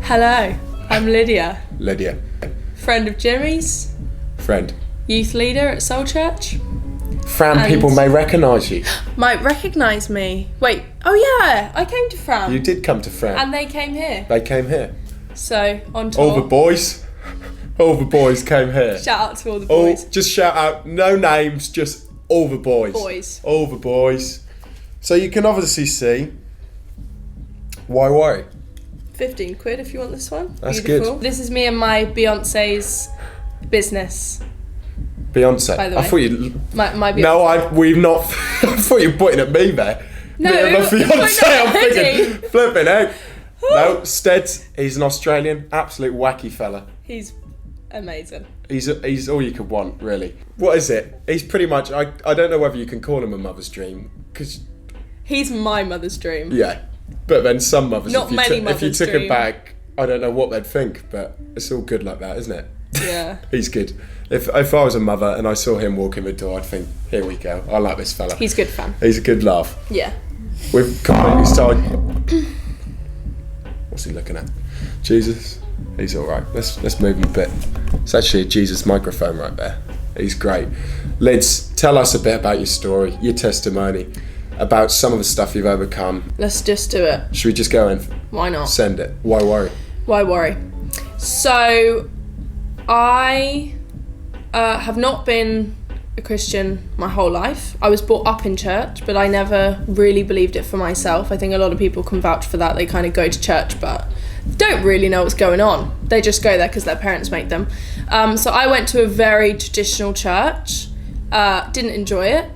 Hello, I'm Lydia. Lydia. Friend of Jimmy's. Friend. Youth leader at Soul Church. Fram people may recognise you. Might recognise me. Wait, oh yeah, I came to Fram. You did come to Fram. And they came here. They came here. So, on tour. All the boys. All the boys came here. Shout out to all the boys. Just shout out, no names, just all the boys. Boys. All the boys. So you can obviously see, why worry? 15 quid if you want this one. That's Beautiful. good. This is me and my Beyonce's business. Beyonce. By the way. I thought you... My Beyonce. No, we've not... I thought you were pointing at me there. No, Beyonce, I'm thinking, flipping out. No, Steads, he's an Australian, absolute wacky fella. He's amazing. He's all you could want, really. What is it? He's pretty much... I don't know whether you can call him a mother's dream, because... He's my mother's dream. Yeah. But then some mothers, Not many if you mothers' took dream. him back, I don't know what they'd think, but it's all good like that, isn't it? Yeah. He's good. If I was a mother and I saw him walk in the door, I'd think, here we go. I like this fella. He's good fun. He's a good laugh. Yeah. We've completely started... What's he looking at? Jesus? He's all right. Let's move him a bit. It's actually a Jesus microphone right there. He's great. Lids, tell us a bit about your story, your testimony, about some of the stuff you've overcome. Let's just do it. Should we just go in? Why not? Send it. Why worry? Why worry? So, I have not been a Christian my whole life. I was brought up in church, but I never really believed it for myself. I think a lot of people can vouch for that. They kind of go to church, but don't really know what's going on. They just go there because their parents make them. So I went to a very traditional church, didn't enjoy it,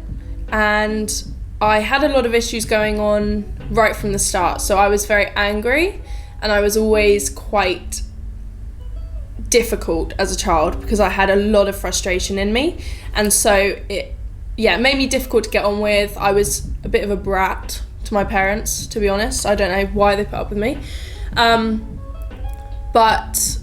and I had a lot of issues going on right from the start. So I was very angry, and I was always quite difficult as a child because I had a lot of frustration in me, and so it made me difficult to get on with. I was a bit of a brat to my parents, to be honest. I don't know why they put up with me, but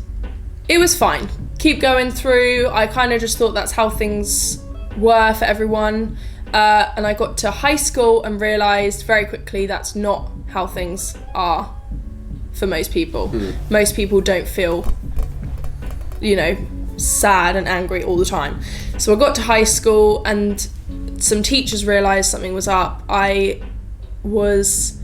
it was fine. Keep going through. I kind of just thought that's how things were for everyone, and I got to high school and realised very quickly that's not how things are for most people. Most people don't feel, sad and angry all the time. So I got to high school and some teachers realised something was up. I was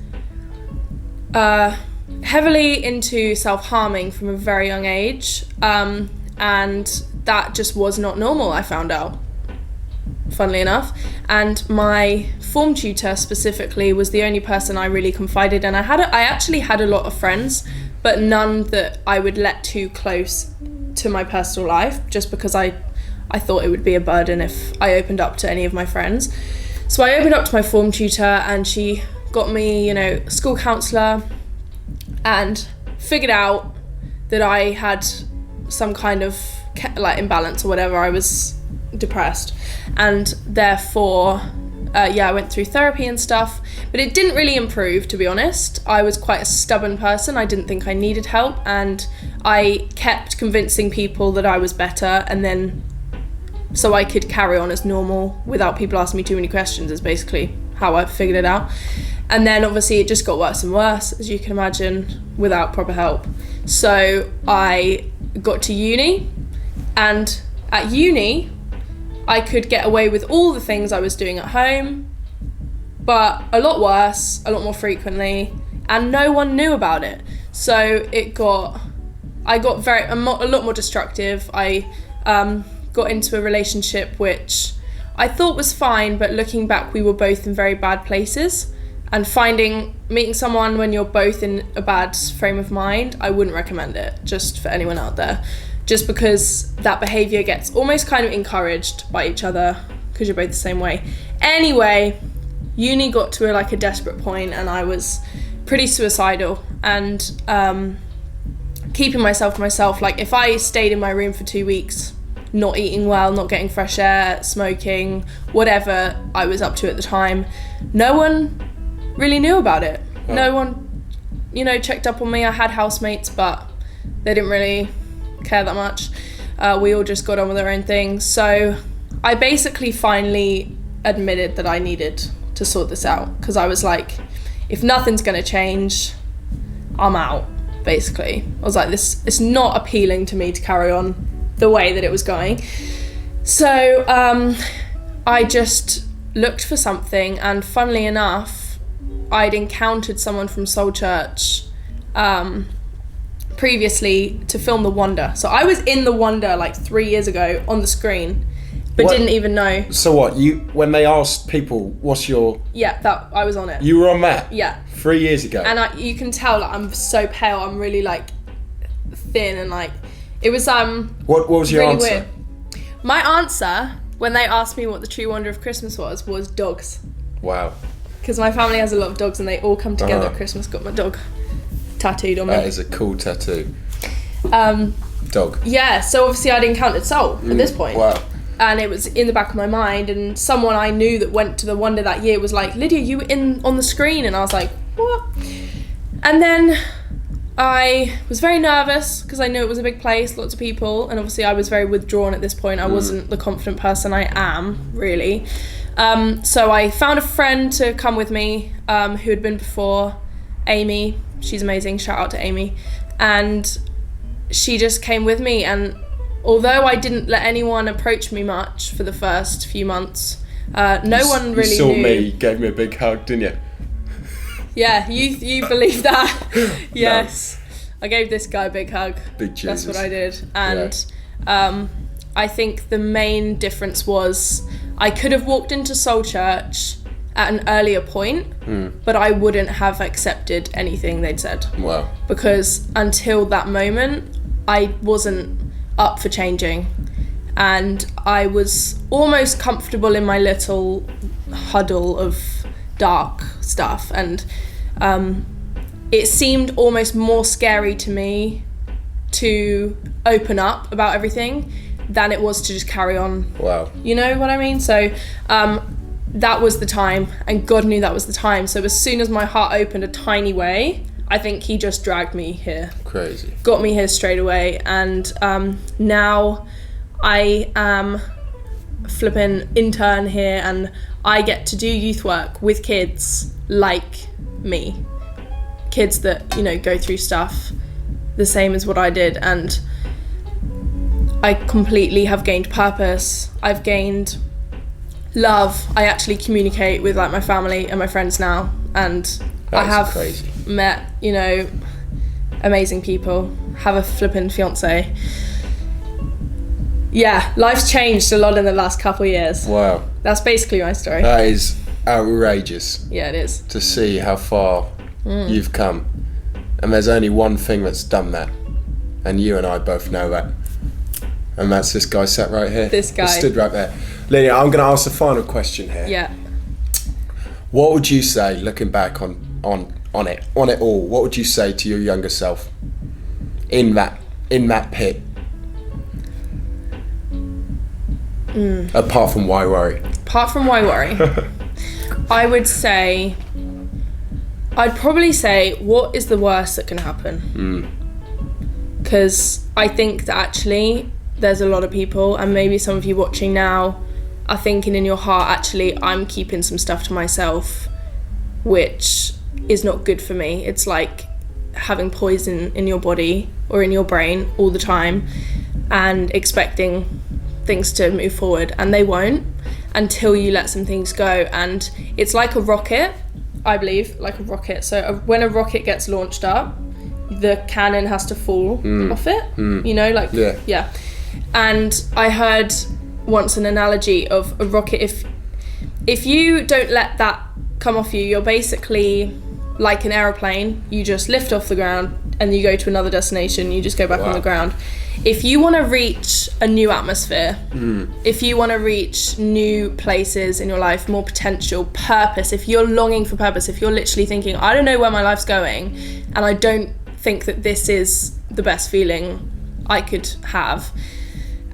heavily into self-harming from a very young age, and that just was not normal, I found out, funnily enough. And my form tutor specifically was the only person I really confided in. I actually had a lot of friends, but none that I would let too close to my personal life, just because I thought it would be a burden if I opened up to any of my friends. So I opened up to my form tutor, and she got me, a school counsellor, and figured out that I had some kind of imbalance or whatever. I was depressed, and therefore I went through therapy and stuff, but it didn't really improve, to be honest. I was quite a stubborn person. I didn't think I needed help, and I kept convincing people that I was better, and then so I could carry on as normal without people asking me too many questions, is basically how I figured it out. And then obviously it just got worse and worse, as you can imagine, without proper help. So I got to uni, and at uni I could get away with all the things I was doing at home, but a lot worse, a lot more frequently, and no one knew about it. So I got a lot more destructive. I got into a relationship which I thought was fine, but looking back, we were both in very bad places. And meeting someone when you're both in a bad frame of mind, I wouldn't recommend it, just for anyone out there. Just because that behaviour gets almost kind of encouraged by each other because you're both the same way. Anyway, uni got to a desperate point, and I was pretty suicidal, and keeping myself to myself. If I stayed in my room for 2 weeks, not eating well, not getting fresh air, smoking, whatever I was up to at the time, no one really knew about it. Oh. No one, checked up on me. I had housemates, but they didn't really care that much. We all just got on with our own things. So I basically finally admitted that I needed to sort this out, because I was like, if nothing's going to change, I'm out. basically. I was like, this, it's not appealing to me to carry on the way that it was going. So I just looked for something, and funnily enough, I'd encountered someone from Soul Church previously to film The Wonder. So I was in The Wonder like 3 years ago on the screen, but didn't even know. So what, when they asked people, what's your... Yeah, that I was on it. You were on that? Yeah. 3 years ago? And you can tell, like, I'm so pale, I'm really like thin, and like, it was What was your really answer? weird. My answer, when they asked me what the true wonder of Christmas was dogs. Wow. Because my family has a lot of dogs, and they all come together at Christmas. Got my dog tattooed on me. That is a cool tattoo. Dog. Yeah, so obviously I'd encountered Soul at this point. Wow. And it was in the back of my mind, and someone I knew that went to the Wonder that year was like, Lydia, you were on the screen. And I was like, what? And then I was very nervous because I knew it was a big place, lots of people, and obviously I was very withdrawn at this point. I wasn't the confident person I am, really. So I found a friend to come with me who had been before, Amy. She's amazing, shout out to Amy. And she just came with me, and although I didn't let anyone approach me much for the first few months, no one really knew. You saw me, gave me a big hug, didn't you? Yeah, you believe that? Yes. No. I gave this guy a big hug. Big Jesus. That's what I did. And I think the main difference was I could have walked into Soul Church at an earlier point, but I wouldn't have accepted anything they'd said. Wow. Because until that moment, I wasn't up for changing. And I was almost comfortable in my little huddle of dark stuff, and it seemed almost more scary to me to open up about everything than it was to just carry on. Wow. You know what I mean? So that was the time, and God knew that was the time. So as soon as my heart opened a tiny way, I think he just dragged me here. Crazy. Got me here straight away, and now I am flipping intern here, and I get to do youth work with kids like me. Kids that, you know, go through stuff the same as what I did, and I completely have gained purpose. I've gained love. I actually communicate with like my family and my friends now, and I have met, you know, amazing people. Have a flippin' fiance. Yeah, life's changed a lot in the last couple of years. Wow. That's basically my story. That is outrageous. Yeah, it is. To see how far you've come. And there's only one thing that's done that. And you and I both know that. And that's this guy sat right here. This guy. He stood right there. Lydia, I'm going to ask the final question here. Yeah. What would you say, looking back on it all, what would you say to your younger self in that pit? Apart from why worry? Apart from why worry, I would say, I'd probably say, what is the worst that can happen? Because I think that actually there's a lot of people, and maybe some of you watching now are thinking in your heart, actually, I'm keeping some stuff to myself, which is not good for me. It's like having poison in your body or in your brain all the time and expecting things to move forward, and they won't until you let some things go. And it's like a rocket, I believe, like a rocket. So when a rocket gets launched up, the cannon has to fall off it, you know, like, yeah. And I heard once an analogy of a rocket, if you don't let that come off you, you're basically like an aeroplane. You just lift off the ground and you go to another destination, you just go back on the ground. If you want to reach a new atmosphere, if you want to reach new places in your life, more potential, purpose, if you're longing for purpose, if you're literally thinking, I don't know where my life's going, and I don't think that this is the best feeling I could have,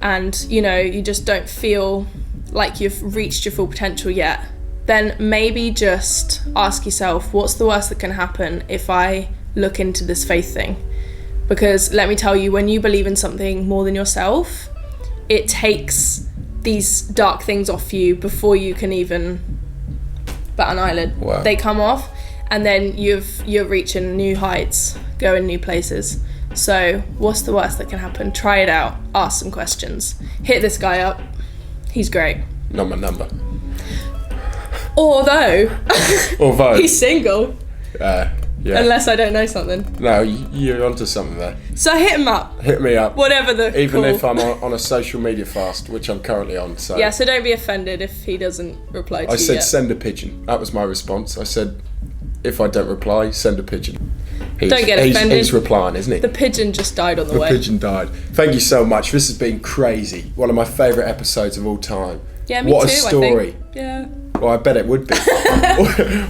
and you know, you just don't feel like you've reached your full potential yet, then maybe just ask yourself, what's the worst that can happen if I look into this faith thing? Because let me tell you, when you believe in something more than yourself, it takes these dark things off you before you can even bat an eyelid. Wow. They come off, and then you're reaching new heights, going new places. So what's the worst that can happen? Try it out, ask some questions, hit this guy up, he's great. Not my number. Although he's single, yeah. Unless I don't know something. No, you're onto something there. So hit him up. Hit me up. Whatever the Even call. if I'm on a social media fast, which I'm currently on. So yeah, so don't be offended if he doesn't reply to you I said yet. send a pigeon. That was my response. I said, if I don't reply, send a pigeon. Don't get offended. He's replying, isn't he? The pigeon just died on the way. The pigeon died. Thank you so much. This has been crazy. One of my favourite episodes of all time. Yeah, me what too, a story. I think. Yeah. Well, I bet it would be.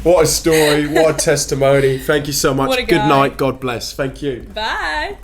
What a story. What a testimony. Thank you so much. What a Good guy. night. God bless. Thank you. Bye.